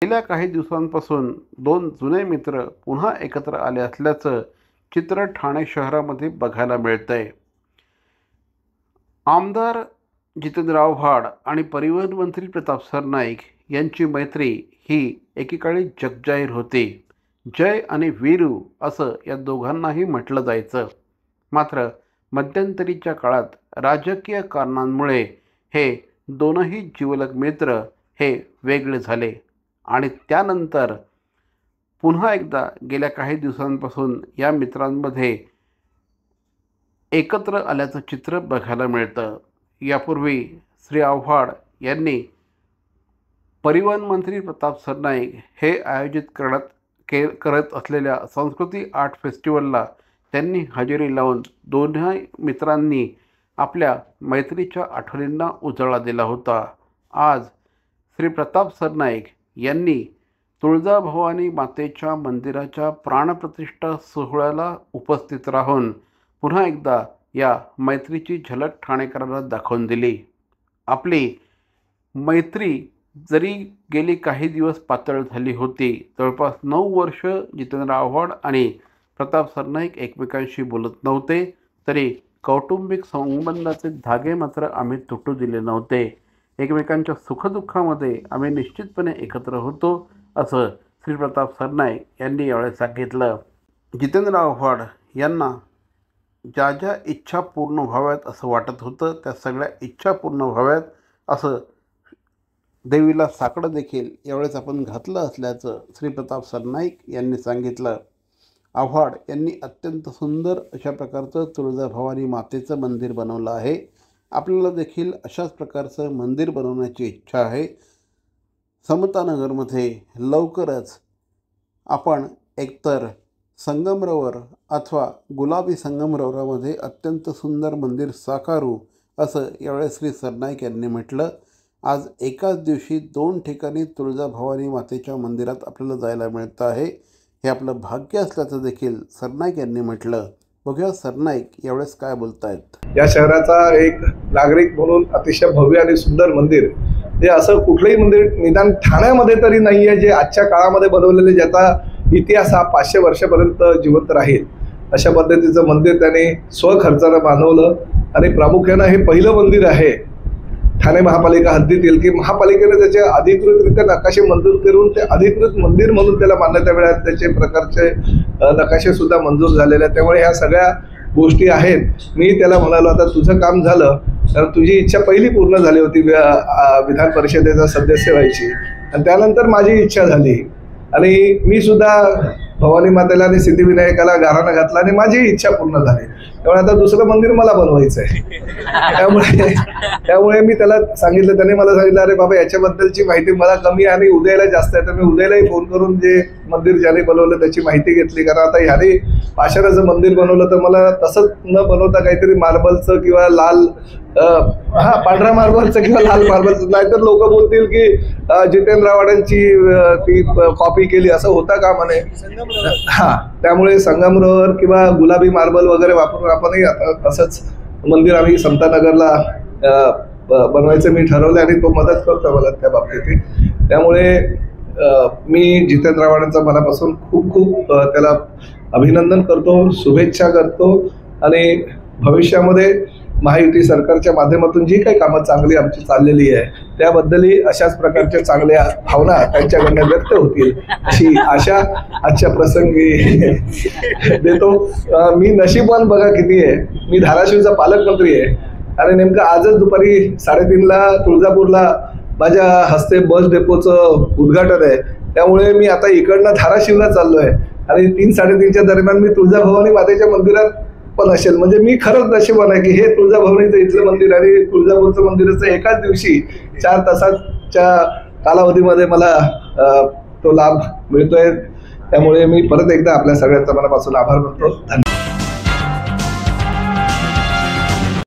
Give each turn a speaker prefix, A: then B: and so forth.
A: गेल्या काही दिवसांपासून दोन जुने मित्र पुन्हा एकत्र आले असल्याचं चित्र ठाणे शहरामध्ये बघायला मिळतंय। आमदार जितेंद्र आव्हाड आणि परिवहन मंत्री प्रताप सरनाईक यांची मैत्री ही एकेकाळी जगजाहीर होती। जय आणि वीरू असं या दोघांनाही म्हटलं जायचं। मात्र मध्यंतरीच्या काळात राजकीय कारणांमुळे हे दोनही जिवलग मित्र हे वेगळे झाले आणि त्यानंतर पुन्हा एकदा गेल्या काही दिवसांपासून या मित्रांमध्ये एकत्र आल्याचं चित्र बघायला मिळतं। यापूर्वी श्री आव्हाड यांनी परिवहन मंत्री प्रताप सरनाईक हे आयोजित करत असलेल्या संस्कृती आर्ट फेस्टिवलला त्यांनी हजेरी लावून दोन्ही मित्रांनी आपल्या मैत्रीच्या आठवणींना उजाळा दिला होता। आज श्री प्रताप सरनाईक यांनी तुळजाभवानी मातेच्या मंदिराच्या प्राणप्रतिष्ठा सोहळ्याला उपस्थित राहून पुन्हा एकदा या मैत्रीची झलक ठाणेकरांना दाखवून दिली। आपली मैत्री जरी गेली काही दिवस पातळ झाली होती, जवळपास 9 वर्ष जितेंद्र आव्हाड आणि प्रताप सरनाईक एकमेकांशी बोलत नव्हते, तरी कौटुंबिक संबंधाचे धागे मात्र आम्ही तुटू दिले नव्हते। एकमेकांच्या सुखदुःखामध्ये आम्ही निश्चितपणे एकत्र होतो, असं श्री प्रताप सरनाईक यांनी यावेळी सांगितलं। जितेंद्र आव्हाड यांना ज्या ज्या इच्छा पूर्ण व्हाव्यात असं वाटत होतं, त्या सगळ्या इच्छा पूर्ण व्हाव्यात असं देवीला साकडं देखील यावेळेस आपण घातलं असल्याचं श्री प्रताप सरनाईक यांनी सांगितलं। आव्हाड यांनी अत्यंत सुंदर अशा प्रकारचं तुळजाभवानी मातेचं मंदिर बनवलं आहे। आपल्याला देखील अशाच प्रकारचं मंदिर बनवण्याची इच्छा आहे। समतानगरमध्ये लवकरच आपण एकतर संगमरवर अथवा गुलाबी संगमरवरामध्ये अत्यंत सुंदर मंदिर साकारू, असं यावेळेस श्री सरनाईक यांनी म्हटलं। आज एकाच दिवशी 2 ठिकाणी तुळजाभवानी मातेच्या मंदिरात आपल्याला जायला मिळतं आहे, हे आपलं भाग्य असल्याचं देखील सरनाईक यांनी म्हटलं। बघूया सरनाईक यावेळेस काय बोलतायत।
B: या शहराचा एक नागरिक म्हणून अतिशय भव्य आणि सुंदर मंदिर, हे असं कुठलंही मंदिर निदान ठाण्यामध्ये तरी नाही आहे जे आजच्या काळामध्ये बनवलेले, ज्याचा इतिहास हा 500 वर्षापर्यंत जिवंत राहील अशा पद्धतीचं मंदिर त्याने स्वखर्चानं बांधवलं। आणि प्रामुख्यानं हे पहिलं मंदिर आहे ठाणे महापालिका हद्दीतील की महापालिकेने त्याचे अधिकृतरित्या नकाशे मंजूर करून ते अधिकृत मंदिर म्हणून त्याला मान्यता मिळाली, त्याचे प्रकारचे नकाशे सुद्धा मंजूर झालेले आहेत। त्यामुळे ह्या सगळ्या गोष्टी आहेत। मी त्याला म्हणालो, आता तुझं काम झालं, तर तुझी इच्छा पहिली पूर्ण झाली होती विधान परिषदेचा सदस्य व्हायची, आणि त्यानंतर माझी इच्छा झाली आणि मी सुद्धा भवानी मातेला आणि सिद्धिविनायकाला गाराणं घातला आणि माझी इच्छा पूर्ण झाली। त्यामुळे आता दुसरं मंदिर मला बनवायचं आहे। त्यामुळे मी त्याला सांगितलं, त्याने मला सांगितलं, अरे बाबा याच्याबद्दलची माहिती मला कमी आणि उदयला जास्त आहे, तर मी उदयलाही फोन करून जे मंदिर ज्याने बनवलं त्याची माहिती घेतली। कारण आता ह्याने पाषाणाचं मंदिर बनवलं, तर मला तसंच न बनवता काहीतरी मार्बलचं किंवा लाल पांढऱ्या मार्बलचं किंवा लाल मार्बलचं, नाहीतर लोक बोलतील की जितेंद्र आव्हाडांची ती कॉपी केली, असं होता का म्हणे। त्यामुळे संगमरवर किंवा गुलाबी मार्बल वगैरे वापरून आपणही असंच मंदिर आम्ही समतानगरला बनवायचं मी ठरवलं आणि तो मदत करतो मला त्या बाबतीत। त्यामुळे मी जितेंद्र आव्हाडांचा मनापासून खूप खूप त्याला अभिनंदन करतो, शुभेच्छा करतो आणि भविष्यामध्ये महायुती सरकारच्या माध्यमातून जी काही कामं चांगली आमची चाललेली आहे त्याबद्दलही अशाच प्रकारच्या चांगल्या भावना त्यांच्याकडनं व्यक्त होतील अशी आशा आजच्या प्रसंगी देतो। मी नशीबवान बघा किती आहे, मी धाराशिवचा पालकमंत्री आहे आणि नेमकं आजच दुपारी 3:30ला तुळजापूरला माझ्या हस्ते बस डेपोचं उद्घाटन आहे। त्यामुळे मी आता इकडनं धाराशिवला चाललो आहे आणि 3-3:30च्या दरम्यान मी तुळजाभवानी मातेच्या मंदिरात पण असेल। म्हणजे मी खरंच नशीबवान आहे की हे तुळजाभवानीचं इथलं मंदिर आणि तुळजापूरचं मंदिराचं एकाच दिवशी 4 तासाच्या कालावधीमध्ये मला तो लाभ मिळतोय। त्यामुळे मी परत एकदा आपल्या सगळ्यांचा मनापासून आभार मानतो। धन्यवाद।